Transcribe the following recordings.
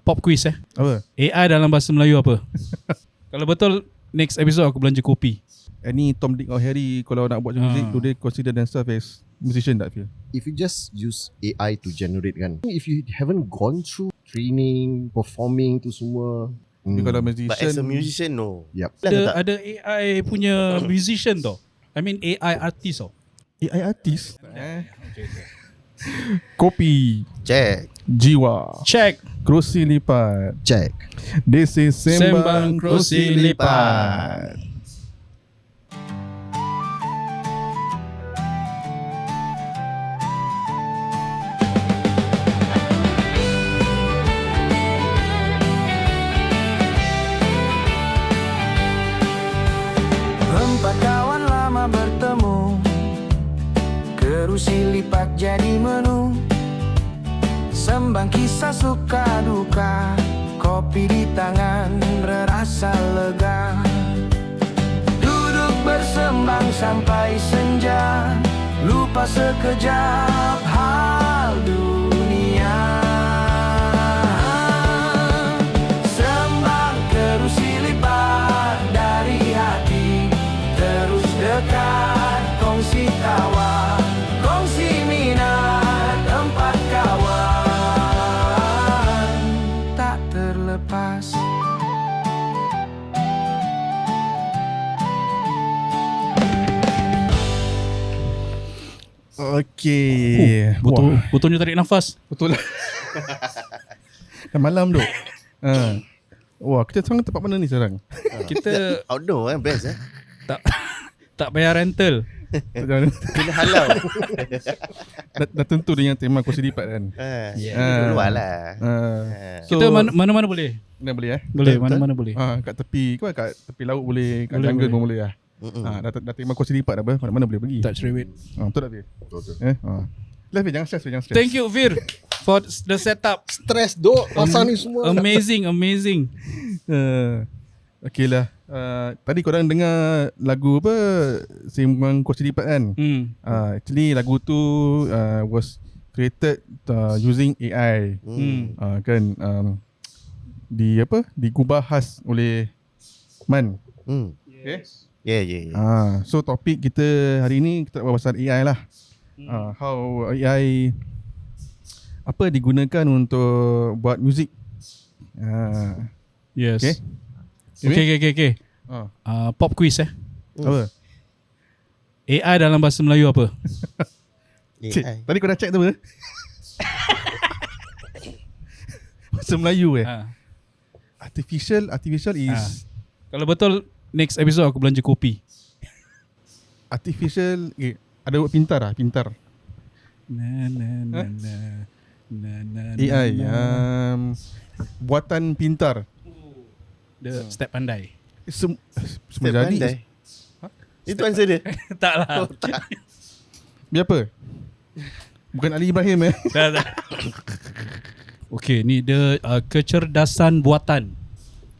Pop quiz Apa? AI dalam bahasa Melayu apa? Kalau betul, next episode aku belanja kopi. Any Tom, Dick or Harry kalau nak buat music, do they consider themselves as musician tak feel? If you just use AI to generate kan, if you haven't gone through training, performing tu semua, Tapi kalau musician, But as a musician, no. Yep. Ada AI punya musician tau. I mean AI artist tau. AI artist Kopi Check. Jiwa Check. Kerusi lipat. Check. This is Sembang Sembang Kerusi Kerusi Lipat. Empat kawan lama bertemu, kerusi lipat jadi menu. Sembang kisah suka duka, kopi di tangan berasa lega. Duduk bersembang sampai senja, lupa sekejap hal dunia. Sembang kerusi lipat dari hati, terus dekat, kongsi tawa, kongsi minat, tempat kawan tak terlepas. Okay. Botolnya tarik nafas. Betul lah. Dah malam tu. Wah, kita sekarang tempat mana ni sekarang? Kita Outdoor best tak bayar rental. Kena halau. dah tentu dengan tema kursi lipat kan. Keluar lah. So, Kita mana-mana boleh. Mana boleh Boleh, mana-mana boleh. kat tepi, kat tepi laut boleh, kat Boleh, jungle boleh. pun boleh lah. Dah tema kursi lipat dah, mana-mana boleh pergi. Touch rate. Betul tak Fir? Betul. Left jangan stress, jangan stress. Thank you Fir for the setup. Stress dok pasal ni semua. Amazing. Okay lah. Tadi korang dengar lagu apa, Sembang Kursi Lipat kan? Actually lagu tu was created using AI. Kan digubah khas oleh Man. Okay? Yeah. So topik kita hari ni kita buat pasal AI lah. How AI apa digunakan untuk buat muzik. Yes. Okay. Okay. Pop quiz Apa? AI dalam bahasa Melayu apa? Cik, tadi kau dah check tu apa? Bahasa Melayu Artificial is Kalau betul, next episode aku belanja kopi. artificial ada word pintar lah, pintar. AI buatan pintar. The step pandai. Semua Step jadi pandai. Itu answer dia. Tak lah. Biar apa? Bukan Ali Ibrahim Tak. Okay, ni dia kecerdasan buatan.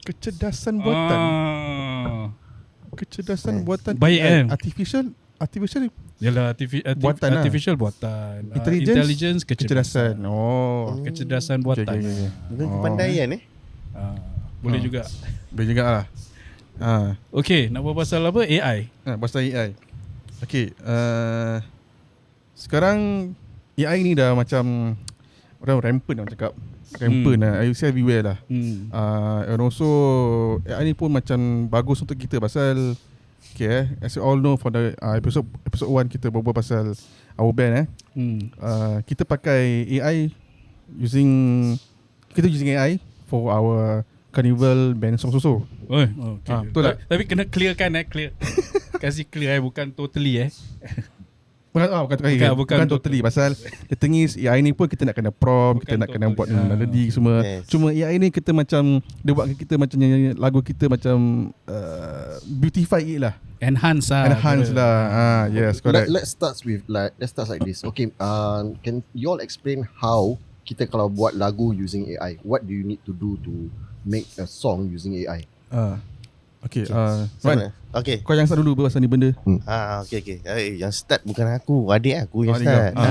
Kecerdasan buatan. Kecerdasan buatan. Baik Artificial Yalah, Buatan lah. artificial buatan. Intelligence, kecerdasan. Kecerdasan. Kecerdasan buatan. Okay. Bukan kepandaian Boleh juga. Boleh juga lah. Okay, nak buat pasal apa? AI. Pasal AI. Okay. Sekarang AI ni dah macam orang rampant orang cakap. Rampant lah. I say everywhere lah. And also AI ni pun macam bagus untuk kita pasal as you all know for the episode 1 kita berbual pasal our band kita pakai AI using AI for our carnival band so. Okay. Betul tak? Tapi kena clearkan clear. Kasih clear bukan totally Bukan totally pasal the thing is AI ni pun kita nak kena prompt, kita nak kena buat melody semua. Cuma AI ni kita macam dia buat kita macam lagu kita macam beautify it lah. Enhance lah. Yes, correct. Let's start like this. Okay, can you all explain how kita kalau buat lagu using AI, what do you need to do to make a song using AI? Okay, Mana? Okay. kau yang start dulu pasal ni benda. Okay. Yang start bukan aku, adik aku yang Adik start. kau.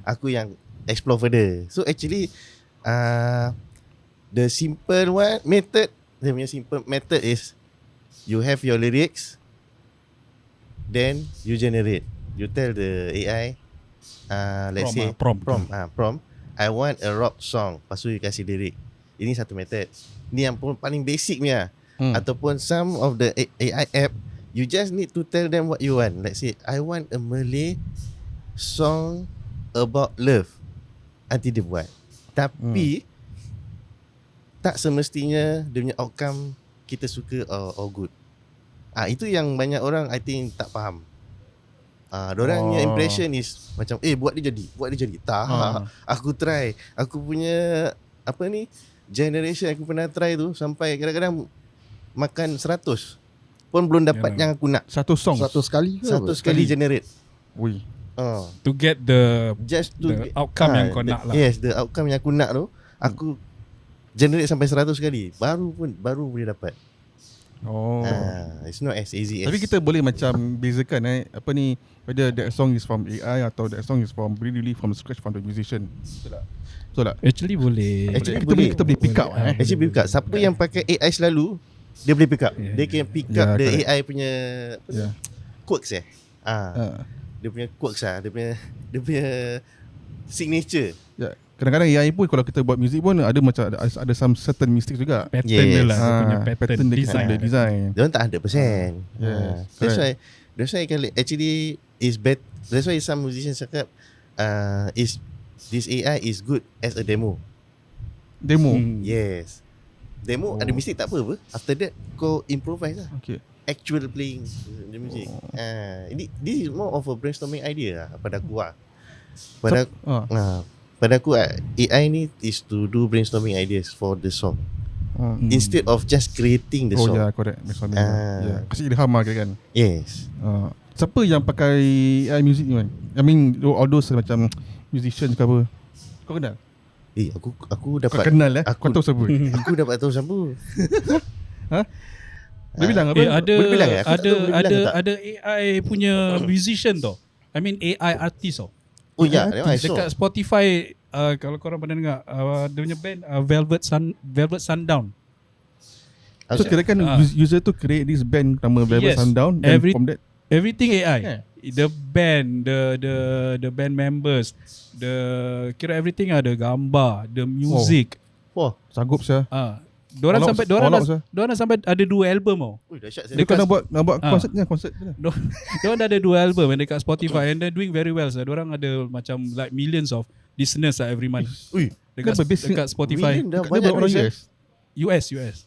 Aku yang explore further. So actually The simple one method, dia punya simple method is you have your lyrics, then you generate. You tell the AI, let's say prompt. prompt. I want a rock song. Lepas tu you kasih lirik. Ini satu method. Ni yang paling basic punya. Ataupun some of the AI app, you just need to tell them what you want. Let's say I want a Malay song about love. Nanti dia buat. Tapi tak semestinya dia punya outcome kita suka or good. Itu yang banyak orang I think tak faham. Diorang punya impression is macam buat dia jadi. Tak. Aku try. Aku punya generation aku pernah try tu sampai kadang-kadang makan 100 pun belum dapat yang aku nak. 100 songs. 100 kali ke? 100 kali generate. Ui. To get the Just to the outcome yang kau nak lah. Yes, the outcome yang aku nak tu, aku generate sampai 100 kali baru boleh dapat. It's not as easy as. Tapi kita boleh macam bezakan whether that song is from AI atau that song is from really from scratch from the musician. Betul tak? Actually boleh. Kita boleh pick up. Actually pick up. Siapa yang pakai AI selalu, dia boleh pick up. Dia can pick up the correct. AI punya quirks dia punya quirks dia punya signature. Ya. Kadang-kadang AI pun kalau kita buat music pun ada macam ada some certain mistakes juga. Pattern Yes. dia lah, dia punya pattern dia design. ada design. Dia orang tak 100%. Yes, That's why kalau actually is better. That's why some musicians cakap is this AI is good as a demo. Demo. Yes. Demo ada mistake tak apa. After that kau improvise lah. Okay. Actual playing the music. This is more of a brainstorming idea lah pada aku lah. Pada aku AI ni is to do brainstorming ideas for the song instead of just creating the song. Oh ya, correct. Kasih ilham lah kan. Yes. Siapa yang pakai AI music ni man? I mean all those macam musicians ke apa? Kau kenal? Aku Kau dapat kenal kau tahu siapa? Aku dapat tahu siapa. Dia bilang apa? Boleh bilang Aku tak tahu boleh bilang ke tak? Ada AI punya musician tau. I mean AI artist tau. Oh ya, I saw. Dekat Spotify, kalau korang pernah dengar, dia punya band Velvet Sundown. So kirakan user tu create this band nama Velvet Yes. Sundown, and from that Everything AI. The band, the band members, kira everything ada gambar, the music. Wah, sanggup saya. Diorang All sampai out, diorang sampai ada 2 album tau. ui dahsyat Dia saya. nak buat konsert je lah. Diorang dah ada 2 album and dekat Spotify and they're doing very well. So diorang ada macam like millions of listeners lah every month. Ui, Dekat Spotify. million dah Dia banyak buat orang US. US. US.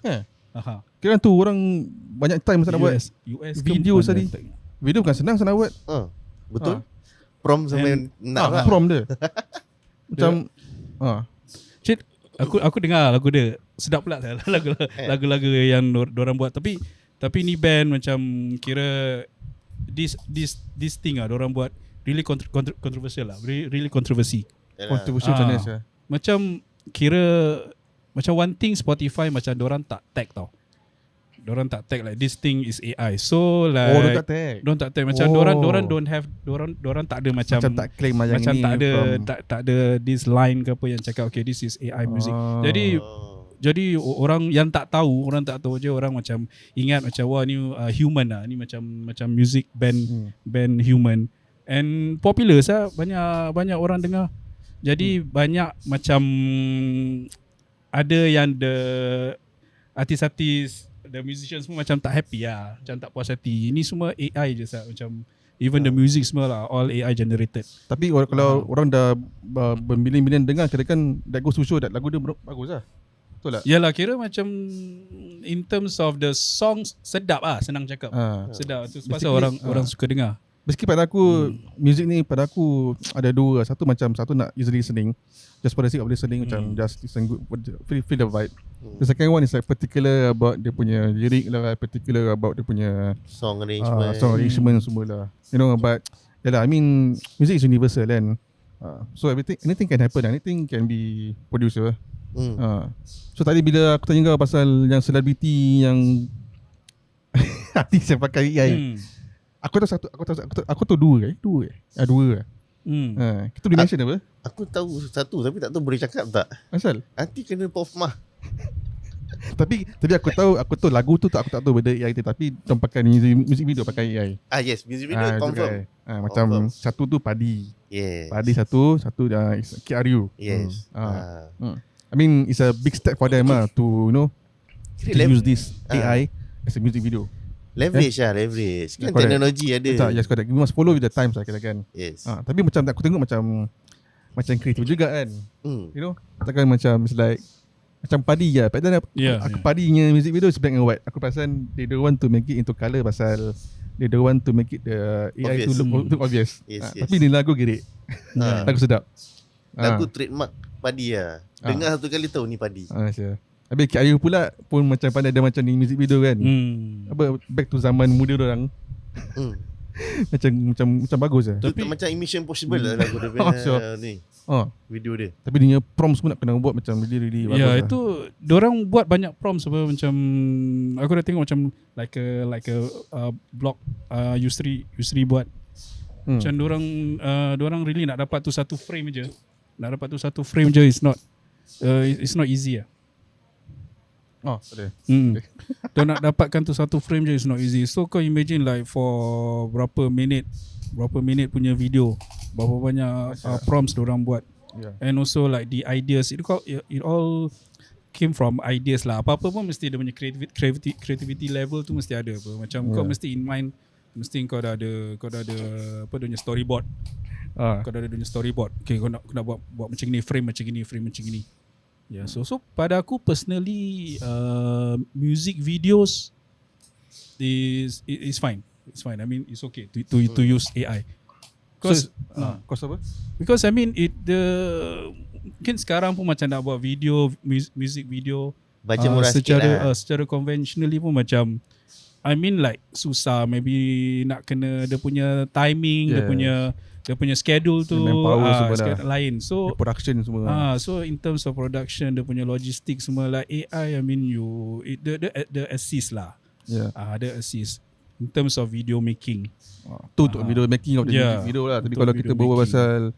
Aha. Kira tu orang banyak time masa nak buat US video ke tadi. bukan? Video bukan senang sana buat. Betul. Prom sampai nak lah. Prom dia. Macam Cik, aku dengar lagu dia. Sedap pula lah lagu-lagu yang diorang buat. Tapi ni band macam kira this thing lah diorang buat really controversial lah. Really controversy. controversial macam ni. Macam kira macam one thing Spotify macam diorang tak tag tau. Diorang tak tag like this thing is AI. So like dia tak tag. Diorang tak tag macam diorang don't have diorang tak ada macam tak claim yang macam ni tak ada this line ke apa yang cakap okay this is AI music. Jadi orang yang tak tahu je orang macam ingat macam wah ni human lah, ni macam music band human and popular banyak orang dengar. Jadi banyak macam ada yang the artis-artis, the musicians semua macam tak happy lah, macam tak puas hati. Ini semua AI je macam even the music semua lah all AI generated. Tapi kalau orang dah bermilion-milion dengar, kira kan that goes to show that lagu dia bagus lah. Betul tak? Yalah, kira macam in terms of the songs sedap lah, senang cakap. Sedap tu pasal orang suka dengar. Basically pada aku music ni pada aku ada dua. Satu nak easily listening, just for the sake of listening, macam just listen good, feel the vibe. The second one is like particular about dia punya lirik lah, particular about dia punya Song arrangement. song arrangement semua lah. You know, but yalah, I mean music is universal kan. So anything can happen, anything can be producer. So tadi bila aku tanya kau pasal yang selebriti yang artis yang pakai AI, aku tahu dua. Dua. Kita boleh mention apa? Aku tahu satu tapi tak tahu boleh cakap tak. Asal? Nanti kena Prof Mah. Tapi aku tahu lagu tu aku tak tahu whether AI tu, tapi dia pakai music video pakai AI. Yes, music video confirm. Macam Confirm. satu tu Padi. Yes. Padi satu is KRU. Yes. I mean it's a big step for them to to use this AI as a music video. Leverage leverage. Kan Correct. teknologi ada. Tak, yes correct. We must follow with the times lah kira-kira. Yes. Tapi macam aku tengok macam kreatif juga kan. You know, takkan macam it's like macam Padi je. Padahal aku Padinya music video is black and white. Aku perasan they don't want to make it into colour pasal they don't want to make it the AI Obvious. to look obvious. Yes. Tapi ni lagu gerik. Lagu sedap. Lagu trademark Padi lah. Dengar satu kali tahu ni Padi. Sure. Habis KRU pula pun macam pandai ada macam ni music video kan. Apa back to zaman muda orang. macam bagus lah. Tapi macam Mission Impossible lah lagu dia punya ni. Video dia. Tapi dia prompts pun nak kena buat macam really bagus lah. itu diorang buat banyak prompts apa macam aku dah tengok macam like a blog Yusri buat. Macam diorang really nak dapat tu satu frame je. Nak dapat tu satu frame je it's not easy lah. Ada. Dia nak dapatkan tu satu frame je is not easy. So kau imagine like for berapa minit punya video, berapa banyak prompts diorang buat. And also like the ideas it all came from ideas lah. Apa-apa pun mesti dia punya creativity level tu mesti ada apa. Macam kau mesti in mind, mesti kau dah ada apa dia punya storyboard. Kau dah ada dia punya storyboard. Okay, kau nak buat macam ni, frame macam ni. Yeah, so pada aku personally music videos is fine. It's fine. I mean it's okay to use AI. Because apa? Because I mean mungkin sekarang pun macam nak buat video music video Baca murah sikit lah. secara conventionally pun macam I mean like susah, maybe nak kena dia punya timing, dia punya schedule tu schedule lain. So production semua. So in terms of production, dia punya logistik semua like AI, I mean the assist lah. Ada assist in terms of video making. Tu untuk video making of the music video lah. Tapi kalau kita berbual pasal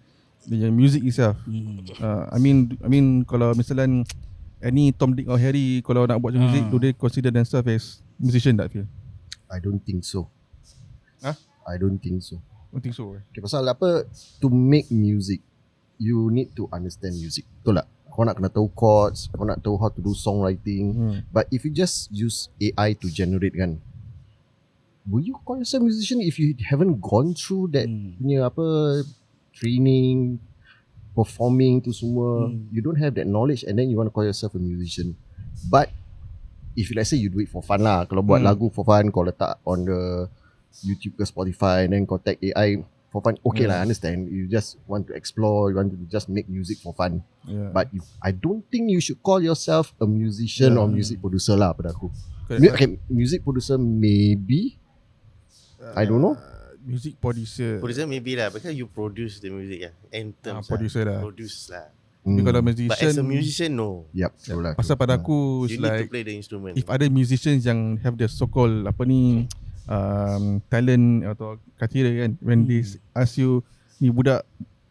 the music itself, I mean kalau misalnya any Tom, Dick or Harry kalau nak buat music, do they consider themselves as musician tak feel? I don't think so. I don't think so. I think so. Okay, pasal apa, to make music you need to understand music. Betul tak? Kau nak kena tahu chords, kau nak tahu how to do songwriting. But if you just use AI to generate kan, will you call yourself a musician if you haven't gone through that punya apa training, performing tu semua? You don't have that knowledge and then you want to call yourself a musician. But if let's say you do it for fun lah, kalau buat lagu for fun, kau letak on the YouTube ke Spotify and then kau tag AI for fun, okay lah, I understand. You just want to explore, you want to just make music for fun. But I don't think you should call yourself a musician or music producer lah pada aku. Okay, music producer maybe, I don't know. Music producer maybe lah, because you produce the music lah. Anthems producer lah. Produce lah. Kalau musician, but as a musician no. Yep, pasal pada aku You like, need to play the instrument. if ada musicians yang have the so-called apa ni talent atau criteria kan, when they ask you, ni budak,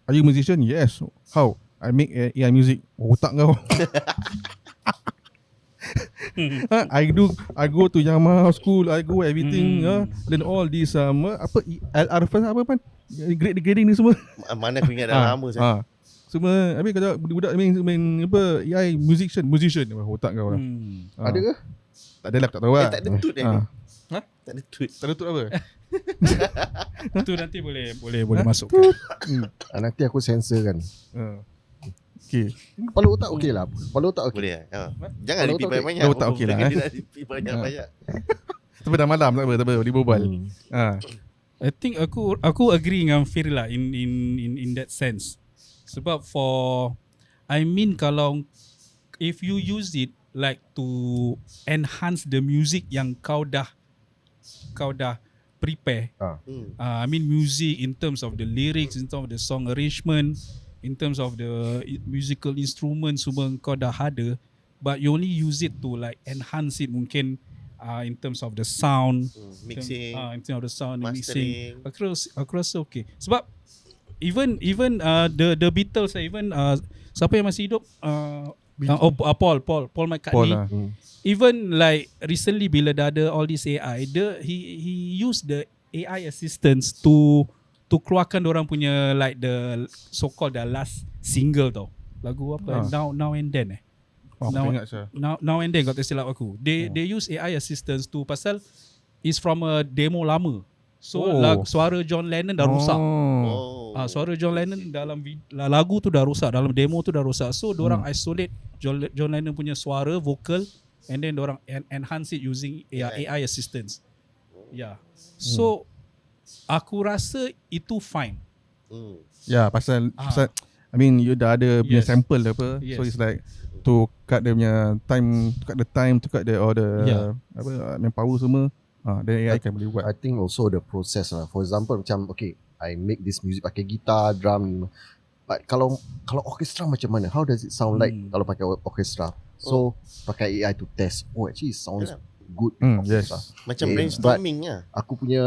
are you musician? Yes. How? I make AI music. Otak kau. I go to Yamaha school, I go everything, then all this apa LR first apa pan grading ni semua. Mana aku ingat dah lama saya. Semua habis kalau budak main apa AI musician otak kau lah. Ada ke? Tak adalah, tak tahu lah. Tak ada tut tak ada tut. Tak ada tut apa? Itu nanti boleh masuk. Nanti aku sensor kan. Okay. Kepala otak okey lah. Kepala otak okey. Boleh lah. Jangan repeat banyak-banyak. Kepala otak okey lah, Dia nak repeat banyak-banyak. Tapi dah malam, tak apa, boleh berbual. I think aku agree dengan Fir lah in that sense. Sebab kalau if you use it like to enhance the music yang kau dah prepare. I mean music in terms of the lyrics, in terms of the song arrangement, in terms of the musical instruments semua kau dah ada, but you only use it to like enhance it mungkin in terms of the sound, mixing, in terms of the sound, mastering. mixing. Aku rasa okay. Sebab even the Beatles, even siapa yang masih hidup, Paul McCartney. Paul lah. Even like recently bila dah ada all this AI, he used the AI assistants to keluarkan orang punya like the so called the last single tau. Lagu apa? Now and Then Oh, now, aku ingat saya. now and Then, kau tak silap aku. They use AI assistants tu pasal is from a demo lama. So suara John Lennon dah rosak. Suara John Lennon dalam lagu tu dah rosak, dalam demo tu dah rosak. So diorang isolate John Lennon punya suara, vocal, and then diorang enhance it using AI assistants. Yeah. So aku rasa itu fine. Ya, pasal I mean you dah ada punya Yes. sample apa. Yes. So it's like to cut dia punya time, to cut the all the manpower semua. Then AI can boleh buat. I think also the process lah. For example macam okay, I make this music pakai gitar, drum. But kalau orchestra macam mana? How does it sound like kalau pakai orchestra? So pakai AI to test. Oh, actually it sounds good. Yes. Macam Okay, brainstorming lah. Aku punya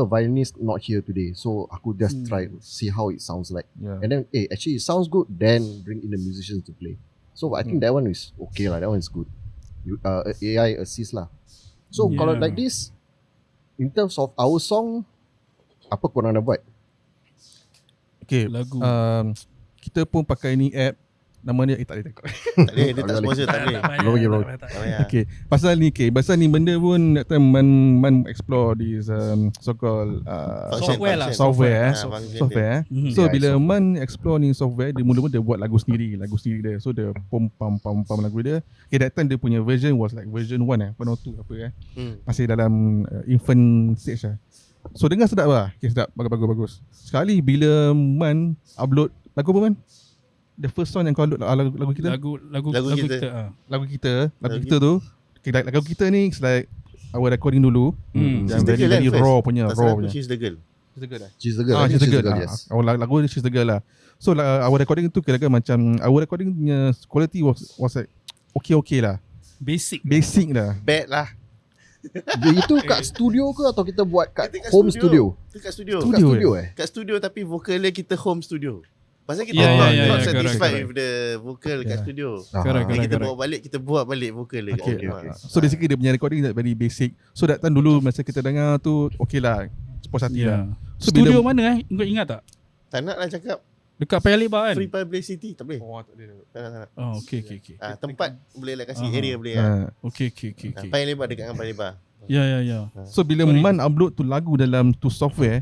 violinist not here today, so aku just try see how it sounds like. Yeah. And then actually it sounds good. Then bring in the musicians to play. So I think that one is okay lah. That one is good. AI assist lah. So kalau like this, in terms of our song, apa korang nak buat? Okay, Lagu. kita pun pakai ni app. Nama dia tak boleh takut. Tak boleh, dia tak sponsor, tak boleh. Bro. Tak payah. Okay, pasal ni benda pun that time man explore this so called Software lah. software. Function dia. So Yeah, bila software. man explore ni software, dia mula-mula dia buat lagu sendiri dia. So dia pom lagu dia. Okay, that time dia punya version was like version 1 1 or 2 apa masih dalam infant stage lah. So dengar sedap lah. Okay, sedap, bagus. Sekali bila man upload lagu apa man? The first song yang kau upload lagu kita? Lagu kita. kita. Lagu kita tu. Okay, lagu kita ni it's like our recording dulu. Yang She's the girl very kan raw first? punya. Tak salah aku, She's the girl. She's the girl lah. She's the girl. She's the girl. Yes. Our lagu dia She's the girl lah. So our recording tu kira-kira macam our recording punya quality was like okay lah. Basic Lah. Bad lah. Itu kat studio ke atau kita buat kat Kita kat home studio? Itu kat studio. Kat studio Kat studio tapi vokalnya kita home studio. Pasal kita Yeah, not yeah, satisfied correct. with the vocal kat studio. Correct, Jadi kita correct. bawa balik, kita buat balik vocal dia kat Okay. rumah. So basically dia punya recording very basic. So that time dulu masa kita dengar tu okay lah. Puas hati lah. So Studio bila, mana Kau ingat tak? Tak nak lah cakap Dekat Paya Lebar kan? free publicity, tak boleh. tak boleh. Tak nak. Oh, okay. Tempat boleh lah kasih, area boleh lah. Okay. Paya Lebar dekat dengan Paya Lebar. Ya. So bila man upload tu lagu dalam tu software,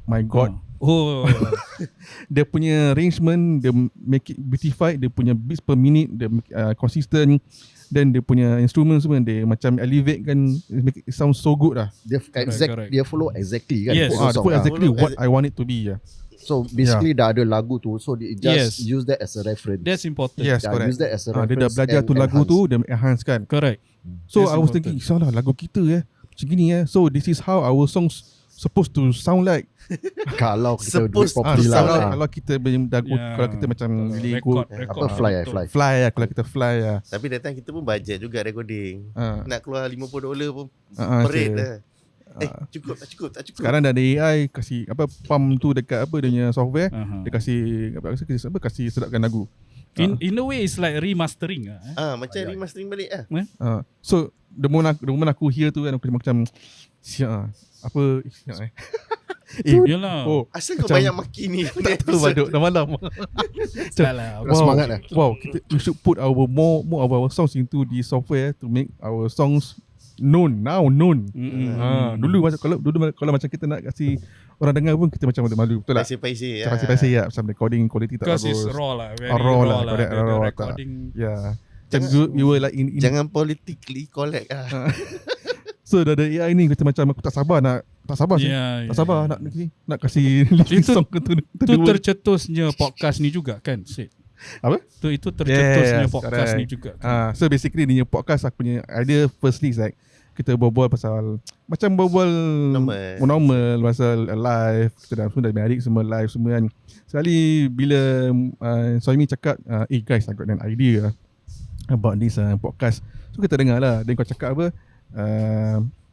my god, Oh. dia punya arrangement, dia make it beautified, dia punya beats per minute, dia consistent, then dia punya instrument semua dia macam elevate kan, make it sound so good lah. Dia correct. dia follow exactly kan? Yes. follow Dia song put lah. exactly Follow what I want it to be. So basically dah ada lagu tu, so they just Yes. use that as a reference. That's important. Yes, Dah correct. use that as a Dia reference. dah belajar and tu lagu enhance. tu, dia enhance kan. Correct. So That's I was important. thinking, salah lagu kita macam gini So this is how our songs supposed to sound like. Kalau kita do it Suppose properly Kalau lah. kalau kita kalau kita macam really good Apa fly. fly lah, kalau kita fly lah. Tapi datang kita pun budget juga recording. Nak keluar $50 pun perit so, dah. Tak cukup. sekarang dah ada AI kasih pump tu dekat dia punya software. Dia kasih kasih sedapkan lagu. In a way it's like remastering lah. Macam remastering balik lah. So the moment aku hear tu kan, aku macam siap siap Yalah. Asal kau macam- banyak maki ni? tak tahu baduk dah malam. Salah. Semangat lah. We should put our more of our songs into the software to make our songs known. Dulu macam kita nak kasih orang dengar pun kita macam malu, betul tak? Paisi-paisi ya. Paisi ya, macam recording quality tak Because bagus. it's raw lah. Very Raw lah, lah. correct, The raw tak. recording. Yeah. Macam we were like in Jangan politically correct lah. so dah ada AI ni kita macam aku tak sabar sih. Yeah, Tak sabar nak kasih link Itu- song tu. Itu tercetusnya podcast ni juga kan, Sid? Apa? Itu tercetusnya Yes, podcast correct. ni juga. So basically ni podcast aku punya idea firstly is like kita berbual pasal macam berbual normal pasal live, kita dah semua dah married, semua live semua kan. Sekali bila Soimi cakap guys, I got an idea about this podcast. So kita dengar lah. Then kau cakap apa,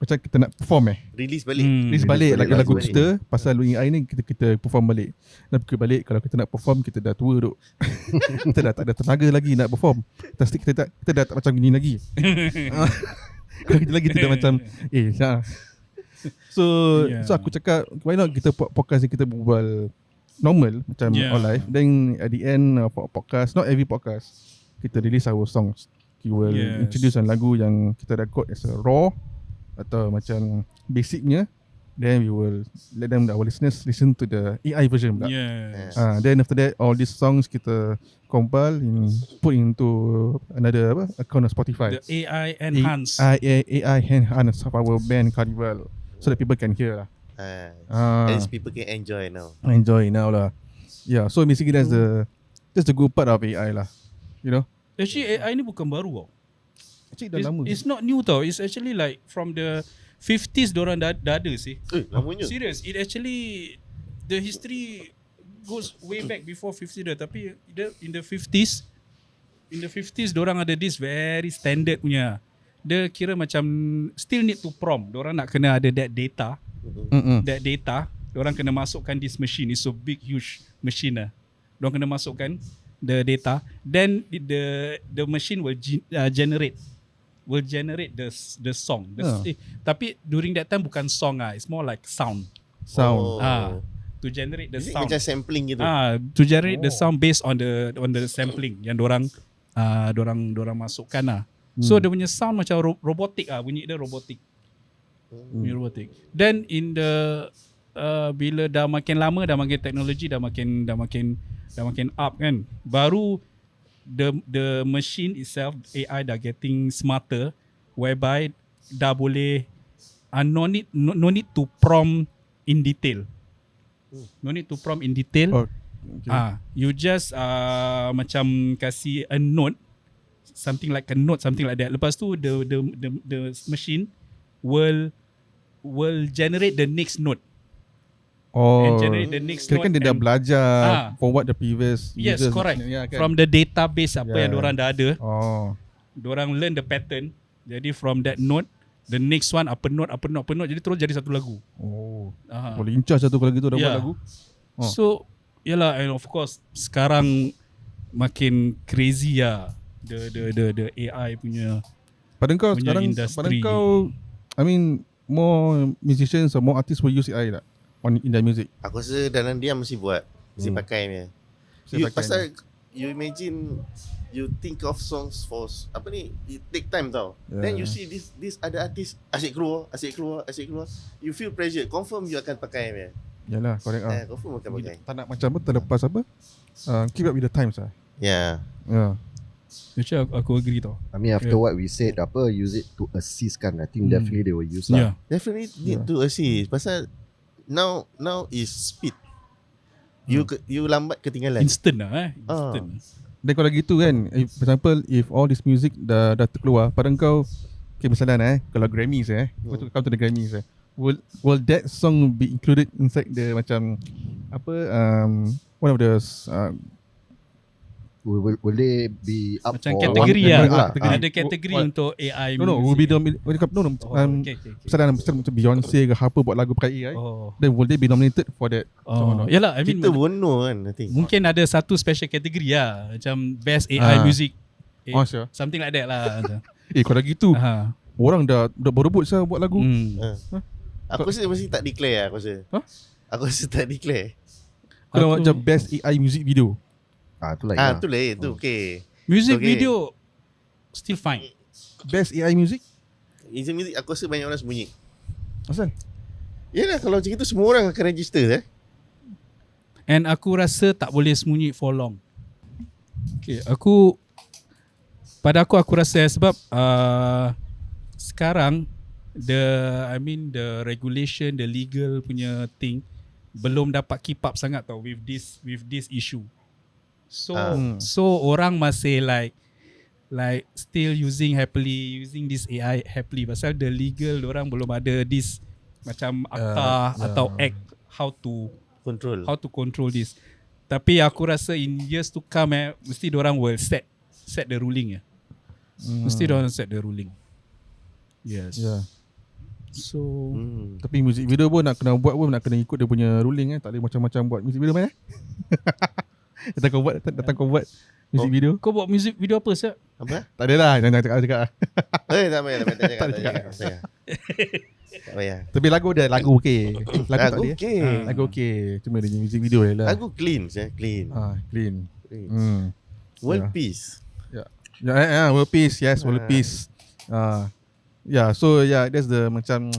macam kita nak perform Release balik. Release balik balik lagu-lagu balik. kita. Pasal AI ni kita perform balik. Dan balik kalau kita nak perform, kita dah tua duk. Kita dah tak ada tenaga lagi nak perform. Kita dah tak macam gini lagi. Kalau kita lagi kita macam So Yeah. so aku cakap, why not kita buat podcast ni, kita berbual normal macam Yeah. all live. Then at the end podcast, not every podcast, kita release our songs. We will Yes. introduce lagu yang kita record as a raw atau macam basicnya. Then we will let them, our listeners, listen to the AI version pula. Yes. Then after that, all these songs kita compile put into another account of Spotify. The AI enhance. AI enhance of our band Carnival, so that people can hear lah. At least people can enjoy now. Enjoy now lah. Yeah, so basically that's the good part of AI lah. You know, Actually AI ni bukan baru tau. actually dah lama. It's not new tau. It's actually like from the 50s diorang dah ada sih. Lamanya. Serious. It actually, the history goes way back before 50 dah. Tapi in the 50s diorang ada this very standard punya. Dia kira macam still need to prompt. Diorang nak kena ada that data. That data diorang kena masukkan this machine. It's so big huge machine lah. Diorang kena masukkan the data. Then the machine will generate the song. Tapi during that time bukan song It's more like sound. Sound. To generate the Is it sound. macam sampling gitu? To generate the sound based on the sampling yang dorang masukkan lah. So dia punya sound macam robotik bunyi dia robotik. Bunyi robotik. Then in the bila dah makin lama, dah makin teknologi, dah makin up kan, baru the machine itself, AI dah getting smarter, whereby dah boleh no need to prompt in detail. No need to prompt in detail. Okay. You just macam kasih a note, something like that. Lepas tu the machine will generate the next note. And generate the next Kira kan note. dia dah and- belajar from what the previous Yes, users correct. kan? From the database apa Yeah. yang diorang dah ada, Oh. diorang learn the pattern. Jadi from that note, the next one apa note, jadi terus jadi satu lagu. Oh. Aha. Boleh incah satu lagi tu dah buat Yeah. lagu. Oh. So, yalah, and of course sekarang makin crazy lah the AI punya. Pada kau punya sekarang, industry. pada kau, I mean, more musicians or more artists will use AI tak? In their music. Aku rasa dalam dia mesti buat. Mesti pakai punya. Mesti pakai Pasal you imagine, you think of songs for apa ni, it take time tau. Then you see this other artist asyik keluar. You feel pressure. Confirm you akan pakai punya. Yalah, correct ah. Confirm akan pakai. Tak nak macam apa, terlepas apa? Keep up with the times lah. Yeah. Yeah. Actually aku agree tau. I mean after what we said, use it to assist kan. I think definitely they will use lah. Yeah. Definitely need to assist. Pasal now is speed. You lambat ketinggalan. Instant lah Instant. Dan kalau gitu kan, for example, if all this music dah terkeluar, pada kau, okay, misalnya kalau Grammys come to the Grammys will that song be included inside the macam apa one of the Will they be up Macam for kategori one lah. category Ada kategori untuk AI no will be misalnya macam Beyonce ke apa buat lagu pakai AI, then will they be nominated for that? Yalah, I mean Kita pun know kan, I think. mungkin ada satu special kategori lah, macam best AI music. Sure. Something like that lah. Kalau gitu Aha. orang dah berebut saya buat lagu. Aku rasa mesti tak declare aku rasa. Aku rasa tak declare. Kalau macam best AI music video. Tu lain Tu lain, tu okay. Music Okay. video still fine. Best AI music? Music aku rasa banyak orang sembunyi. Asal? Yalah, kalau macam itu semua orang akan register And aku rasa tak boleh sembunyi for long. Okay, pada aku rasa sebab sekarang the regulation, the legal punya thing belum dapat keep up sangat tau with this issue. So orang masih like still using this AI happily pasal the legal orang belum ada this macam akta atau act how to control this. Tapi aku rasa in years to come mesti orang will set the ruling Mesti orang set the ruling. Yes. Yeah. So Tapi music video pun nak kena buat pun nak kena ikut dia punya ruling Tak boleh macam-macam buat music video mana? Datang kau buat music video. kau buat music video apa Siap? Apa? Tak ada lah, jangan cakap. Tak payah. Tak payah. Tapi lagu okey. Lagu dia. okey. Lagu okey. Cuma dia music video je lah. Lagu clean saya, clean. Clean. World peace. World peace. Yes, world peace. So that's the macam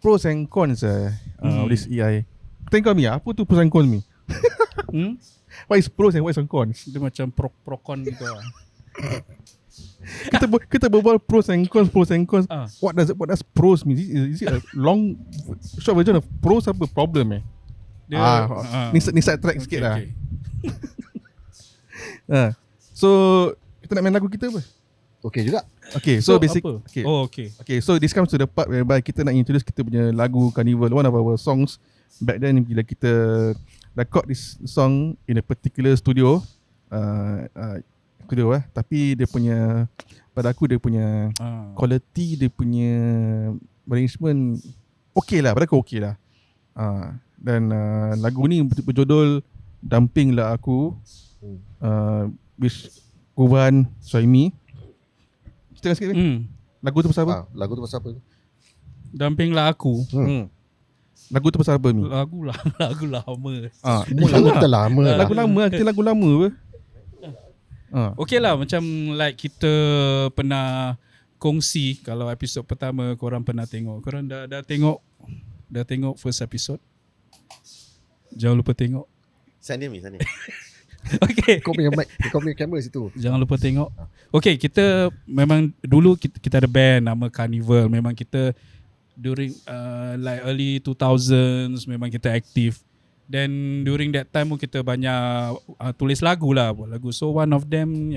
pros and cons of this AI. Tengok Mi, apa tu pros and cons Mi? What is pros and what is cons? Dia macam pro-con gitu lah. Kita berbual pros and cons. What does pros mean? Is it a long short version of pros apa problem Ni side track sikit lah. So kita nak main lagu kita apa? Okay juga. Okay, so basic. apa? Okay. Okay. So this comes to the part whereby kita nak introduce kita punya lagu Carnival, one of our songs back then bila kita record this song in a particular studio. Tapi dia punya, pada aku dia punya quality, dia punya arrangement okay lah, pada aku okay lah. Dan lagu ni berjudul Dampinglah Aku, which Kuban Suhaimi. Kita sikit lagu tu pasal apa? Lagu tu pasal apa? Dampinglah Aku. Lagu tu pasal apa Mi? Lagu lama. Lagu kita lama lah. Lagu lama, kita lagu lama apa? Okay lah, macam like kita pernah kongsi kalau episod pertama korang pernah tengok. Korang dah tengok first episode? Jangan lupa tengok. Sana Mi. Okay. Kau punya mic, kau punya kamera situ. Jangan lupa tengok. Okay, kita memang dulu kita ada band nama Carnival. Memang kita during like early 2000s memang kita aktif. Then during that time pun kita banyak tulis lagu lah, buat lagu. So one of them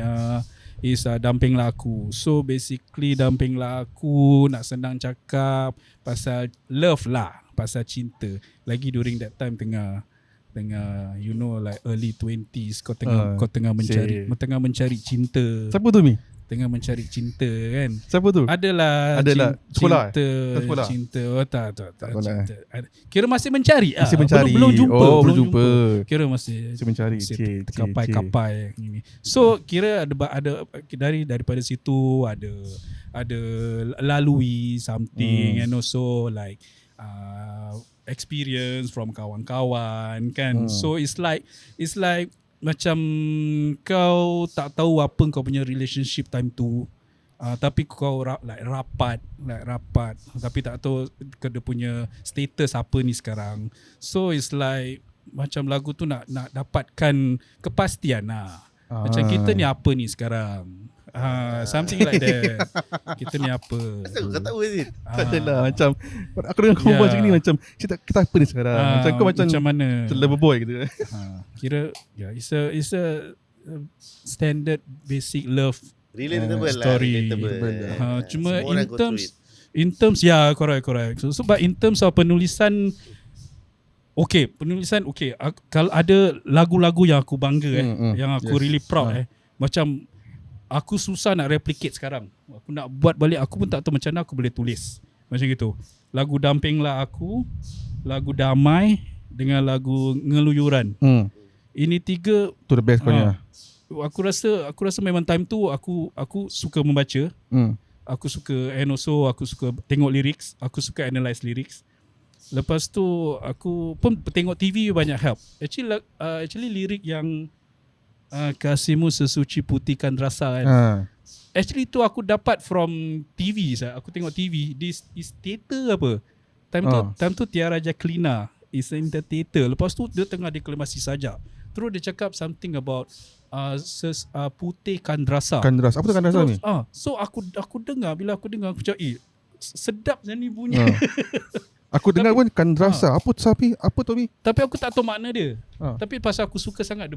is Dampinglah Aku. So basically Dampinglah Aku, nak senang cakap pasal love lah, pasal cinta. Lagi during that time tengah you know like early 20s, kau tengah mencari cinta. Siapa tu Mi? Tengah mencari cinta kan. Siapa tu? Adalah sekolah. Cinta. Tak sekolah. cinta. Kira masih mencari. Masih mencari. Belum jumpa. Kira masih mencari. Terkapai ini. So kira ada daripada situ ada lalui something and also like experience from kawan-kawan kan. So it's like macam kau tak tahu apa kau punya relationship time tu, tapi kau rapat tapi tak tahu dia punya status apa ni sekarang. So it's like macam lagu tu nak dapatkan kepastian lah. Macam kita ni apa ni sekarang, something like that. Kita ni apa? Kenapa kau tahu Zid? Adalah macam aku dengar kau buat macam ni, macam kita apa ni sekarang, macam kau macam mana lover boy gitu. Kira it's a standard basic love Relatable story. Cuma in terms correct. So but in terms of penulisan kalau ada lagu-lagu yang aku bangga yang aku really proud macam aku susah nak replicate sekarang. Aku nak buat balik, aku pun tak tahu macam mana aku boleh tulis macam gitu. Lagu Dampinglah Aku, lagu Damai dengan lagu Ngeluyuran. Ini tiga tu the best punya. Aku rasa memang time tu aku suka membaca. Aku suka, and also aku suka tengok lyrics, aku suka analyse lyrics. Lepas tu aku pun tengok TV banyak help. Actually lirik yang kasihmu sesuci putihkan rasa kan. Actually tu aku dapat from TV. Aku tengok TV. This is theater apa? Time tu Tiara Jacqueline is in the theater. Lepas tu dia tengah deklamasi saja. Terus dia cakap something about putihkan rasa. Apa tu kandrasa ni? So aku dengar, bila aku dengar aku cakap sedap ni bunyi. Aku dengar pun kandrasa. Apa tu ni? Tapi aku tak tahu makna dia. Tapi pasal aku suka sangat dia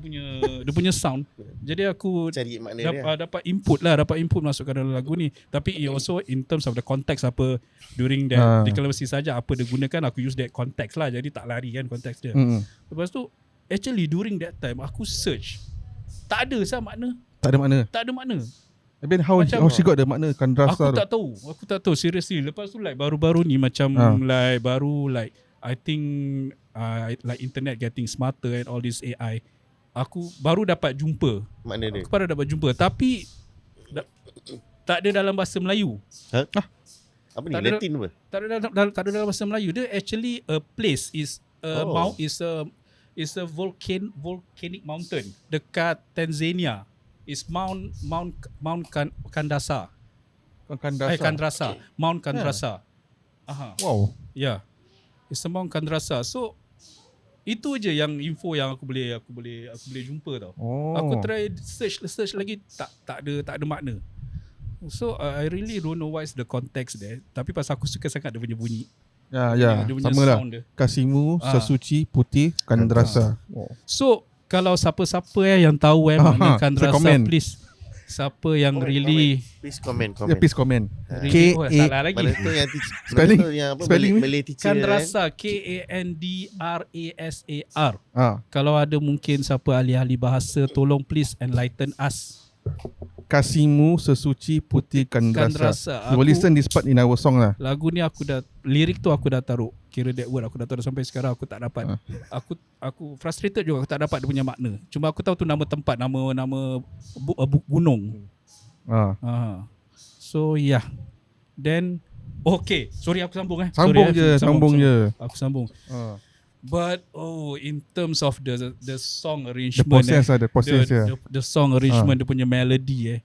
punya sound. Jadi aku cari makna dia. Dapat input masukkan dalam lagu ni. Tapi also in terms of the context apa during that deklamasi saja apa dia gunakan, aku use that context lah. Jadi tak lari kan konteks dia. Lepas tu actually during that time aku search, tak ada makna. Tak ada makna. Tak ada makna. Then how she got the makna Kandrasa tu? Aku tak tahu seriously. Lepas tu like baru-baru ni macam like I think like internet getting smarter and all this AI. Aku baru dapat jumpa. Makna dia. Aku baru dapat jumpa tapi tak ada dalam bahasa Melayu. Apa ni? Tak ada- Latin apa? Tak ada dalam bahasa Melayu. Dia actually a place is a volcanic mountain dekat Tanzania. Is Mount Kandrasa. Kandrasa. Mount Kandrasa. Aha. Wow. Yeah. It's a Mount Kandrasa. So itu je yang info yang aku boleh jumpa tau. Oh. Aku try search lagi tak ada makna. So I really don't know what is the context there. Tapi pasal aku suka sangat dia punya bunyi. Ya, Dia punya sama lah. sound dia. Kasihmu sesuci putih Kandrasa. So kalau siapa-siapa yang tahu makna Kandrasa, comment. please. Siapa yang really Please comment. Please comment. really salah lagi. Pada tu yang Spelling? pada tu yang apa Spelling ni? Malay teacher Kandrasa, Kandrasar. Ah, Kalau ada mungkin siapa ahli-ahli bahasa, tolong please enlighten us. kasihmu sesuci putih Kandrasa. Kandrasa. You will listen this part in our song lah. Lagu ni lirik tu aku dah taruh. Kira that word aku dah taruh sampai sekarang aku tak dapat. Aku frustrated juga aku tak dapat dia punya makna. Cuma aku tahu tu nama tempat, nama gunung. So yeah. Then okay, sorry aku sambung Sambung Sorry, je. Aku sambung. But in terms of the song The arrangement, the song arrangement, dia punya melody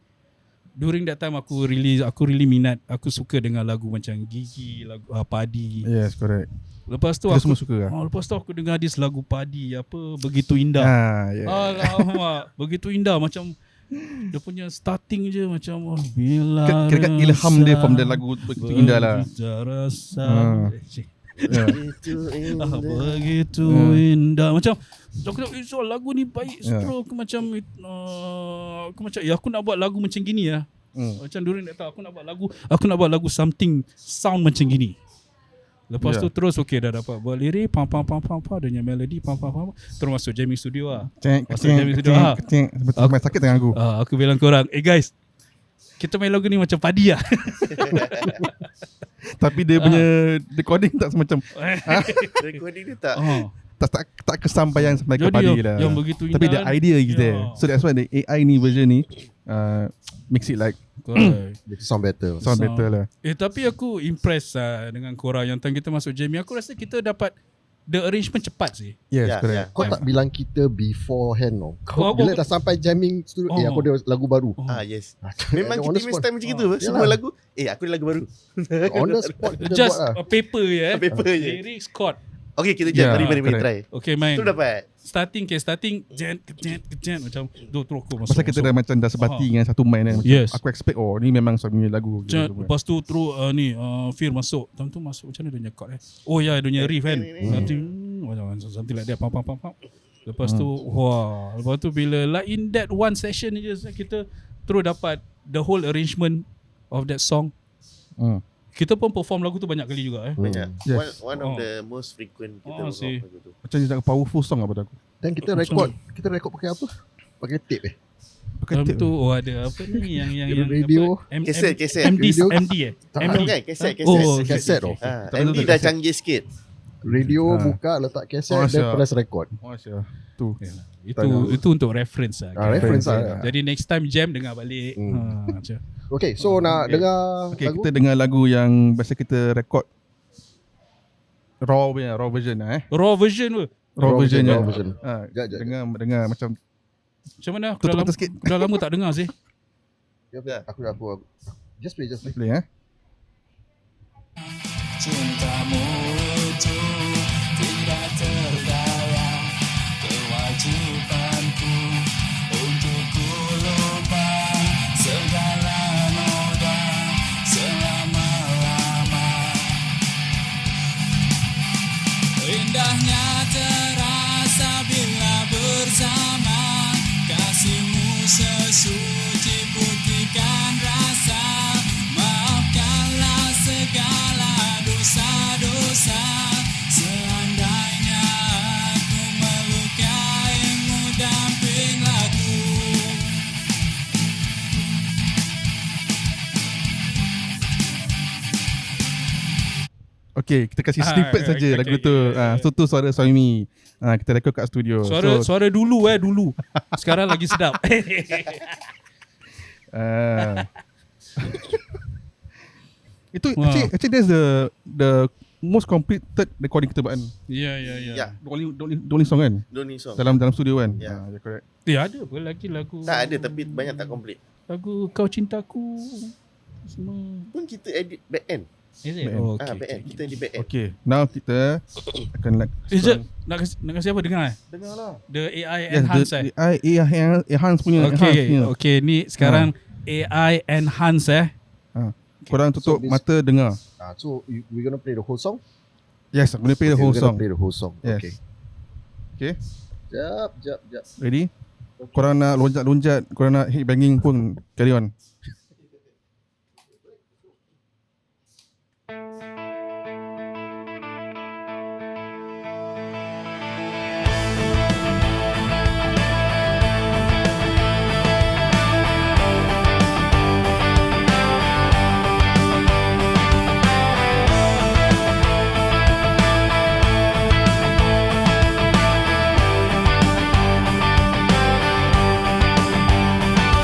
during that time aku really minat. Aku suka dengar lagu macam Gigi, lagu Padi. Yes, correct. Lepas tu Kita semua suka lah. lepas tu aku dengar this lagu Padi Begitu Indah. Yeah. Alamak, begitu indah macam dia punya starting je macam bila Kira-kira ilham dia from the lagu Begitu Indah lah. Rasa Yeah. begitu indah. Macam aku tengok so lagu ni baik stroke macam aku macam aku nak buat lagu macam gini ya. Macam during that time aku nak buat lagu something sound macam gini. Lepas tu terus dah dapat buat lirik pam dia punya melody pam terus masuk jamming studio lah. Masuk jamming studio Betul main sakit dengan aku. Aku bilang korang, guys, kita main lagu ni macam Padi lah. Tapi dia punya recording tak semacam recording dia tak tak kesampaian sampai ke Padi lah. Yang begitu indah. Tapi the idea is there. So that's why the AI ni version ni makes it like Sound better. sound better lah. Tapi aku impress dengan korang yang time kita masuk jamming. Aku rasa kita dapat the arrangement cepat sih. Yes, Ya, correct. Kau tak bilang kita beforehand no. Kau bila dah sampai jamming studio, aku ada lagu baru. yes. Memang kita punya style macam gitu. Semua lagu aku ada lagu baru. On the spot kita Just buat lah. paper je Paper je. Lyrics chord. Okay, kita jam. Yeah, Mari correct. try. Okay main. Tu dapat. Starting jen macam terus aku masuk. Pasal kita dah macam dah sebati dengan satu main kan. Macam Yes. Aku expect ni memang suami lagu. Lepas tu terus Fir masuk. Time tu masuk macam mana dia punya chord Oh ya, dia punya riff kan. Something like that. Pam. Lepas tu lepas tu bila like in that one session je kita terus dapat the whole arrangement of that song. Kita pun perform lagu tu banyak kali juga Banyak. Yes. One of the most frequent kita perform lagu tu. Macam dia powerful song apa aku. Dan kita record pakai apa? Pakai tape Pakai Time tape. tu ada apa ni yang Radio. Kaset. MD Video. MD MD kan? Kaset. Kaset tu. MD dah canggih sikit. Radio buka letak kaset dan press record. Masya. Tu. Itu untuk reference lah. Reference lah. Jadi next time jam dengar balik. Macam. Okay, so nak dengar Okay, lagu? kita dengar lagu yang biasa kita record raw version lah Raw version ke? Raw version je. raw version. Jap. Dengar macam Macam mana? Aku Tutup dah mata sikit. lama tak dengar sih. Aku just play. play Cintamu itu tidak terdaya. Kewajibanku untuk ku lupa segala noda selama-lama. Indahnya terasa bila bersama. Kasihmu sesuci putihkan rasa. Maafkanlah segala dosa-dosa Okay, kita kasih snippet saja lagu tu. So tu suara Suhaimi. Kita rekod kat studio. Suara dulu dulu. Sekarang lagi sedap. Itu actually that's the most completed recording kita buat kan. Ya. The only song kan. Don't song. Dalam studio kan. Ya. Correct. Ada apa lagi lagu? Tak ada tapi banyak tak complete. Lagu Kau Cintaku semua. Pun kita edit back end. Is it? Back end. Oh, Back end. Kita edit back end. Okay, now kita akan Nak kasi apa dengar? dengar lah. The AI enhance AI enhance punya. Okay, ni sekarang AI enhance Korang tutup So this- mata dengar. So we're gonna play the whole song. Yes, I'm gonna play the Okay, whole we're gonna song. play the whole song. Yes. Okay. Okay, Jap. ready? Korang nak loncat-loncat, korang nak headbanging pun carry on.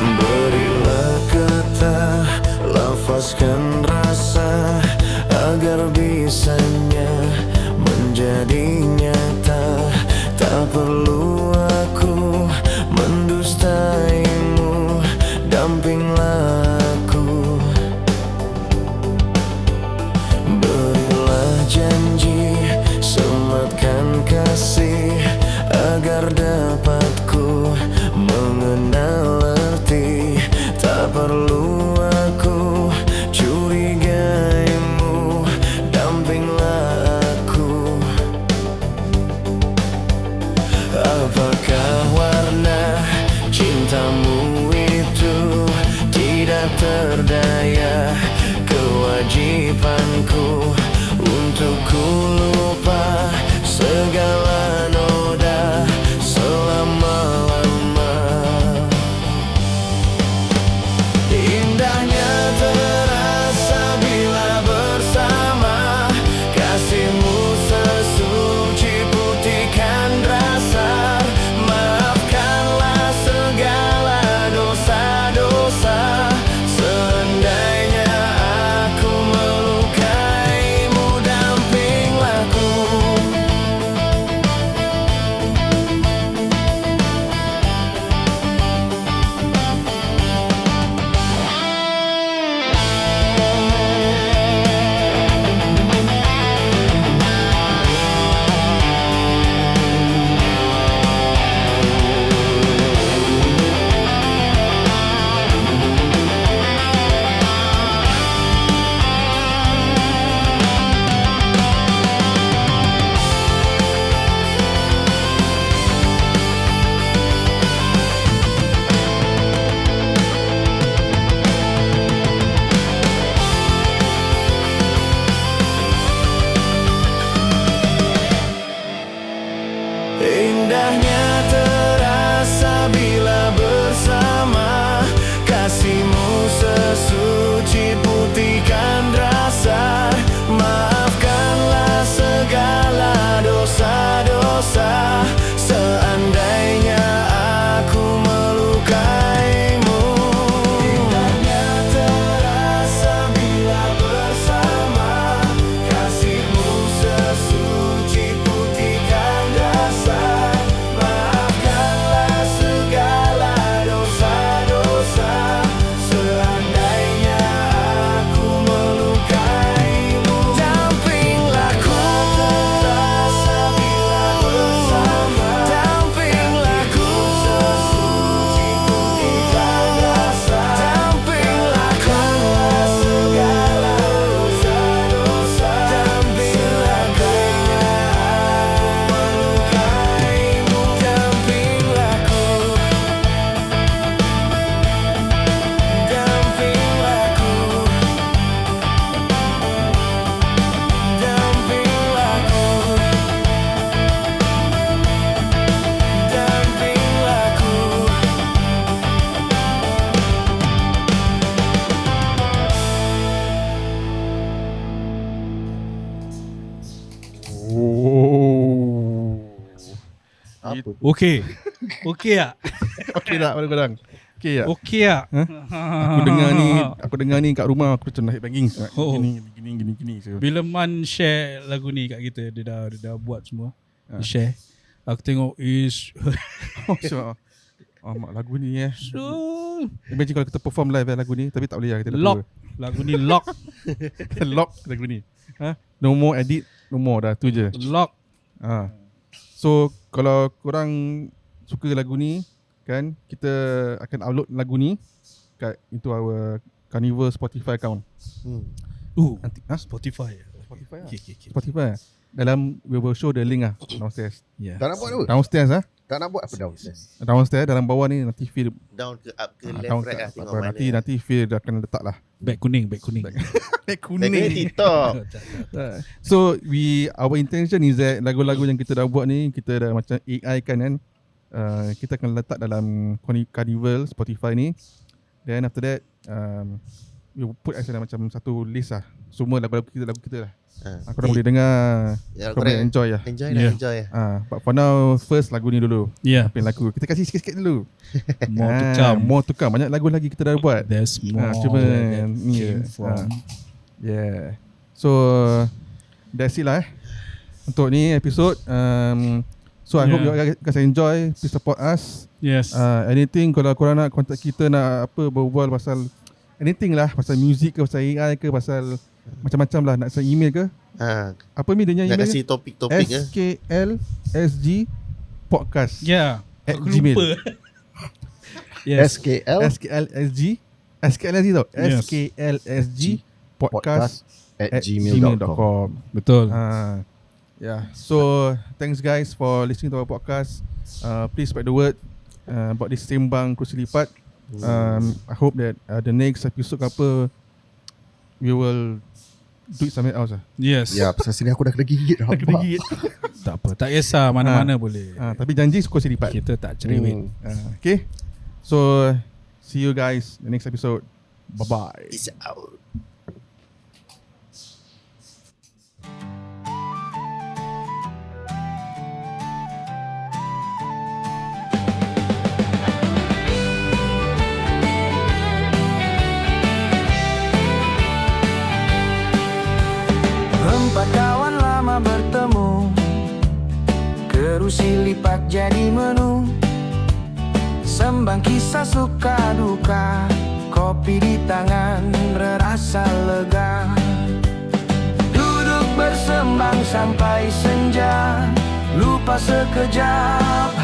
Berilah kata, lafazkan rasa agar bisanya menjadi nyata. Tak perlu aku mendustaimu, dampinglah aku. Berilah janji, sematkan kasih agar dapat ku mengenal arti. Tak perlu aku curigaimu, dampinglah Apa? Okey. Okey tak? Okey tak pada korang? Okey tak? Okey tak? Aku dengar ni kat rumah aku macam naik banking. Oh. Gini. So. Bila Man share lagu ni kat kita, dia dah buat semua. Dia share. Aku tengok So, mak lagu ni so Imagine kalau kita perform live lagu ni, tapi tak boleh lah kita dah lock. Lagu ni lock. tua. Lock lagu ni. No more edit, no more dah tu je. Lock. So kalau korang suka lagu ni kan, kita akan upload lagu ni kat into our Carnival Spotify account. Nanti Spotify. Spotify Okay. Spotify. Dalam we will show the link downstairs. Yeah. Tak nak buat apa? Downstairs Tak nak buat apa downstairs? Downstairs dalam bawah ni nanti feel Down ke up ke left down, right lah. Tengok mana. nanti feel dia akan letak lah. Beg kuning. Beg Back kuning. TikTok. So our intention is that lagu-lagu yang kita dah buat ni, kita dah macam AI kan, kita akan letak dalam Carnival Spotify ni. Then after that we will put as macam satu list lah, semua lagu kita lah. Korang boleh dengar, Ya, korang boleh enjoy lah. Enjoy Yeah. lah, enjoy lah. But for now, first lagu ni dulu. Yeah. Apa yang lagu kita kasih sikit-sikit dulu. More to come. More to come. Banyak lagu lagi kita dah buat. There's more Cuma where that ni came from. Yeah. So that's it lah untuk ni episode. So I hope you guys enjoy. Please support us. Yes. Anything kalau korang nak contact kita, nak apa, berbual pasal anything lah, pasal music ke, pasal AI ke, pasal macam-macam lah, nak send email ke, apa ni dia Nak email kasih topik-topik ke? SKLSG podcast Yeah. at Aku Gmail. lupa. Yes. SKLSG tau. Yes. SKLSG podcast at gmail.com. Betul. Yeah. So thanks guys for listening to our podcast. Please spread the word about this Sembang Kerusi Lipat. I hope that the next episode ke apa, we will do it somewhere else lah. Yes. Ya, pasal sini aku dah kena gigit. Tak apa. Tak kisah. Mana-mana boleh. Tapi janji Kerusi Lipat. Kita tak cerewet. Okay. So see you guys in the next episode. Bye-bye. Peace out. Empat kawan lama bertemu, kerusi lipat jadi menu. Sembang kisah suka duka, kopi di tangan berasa lega. Duduk bersembang sampai senja, lupa sekejap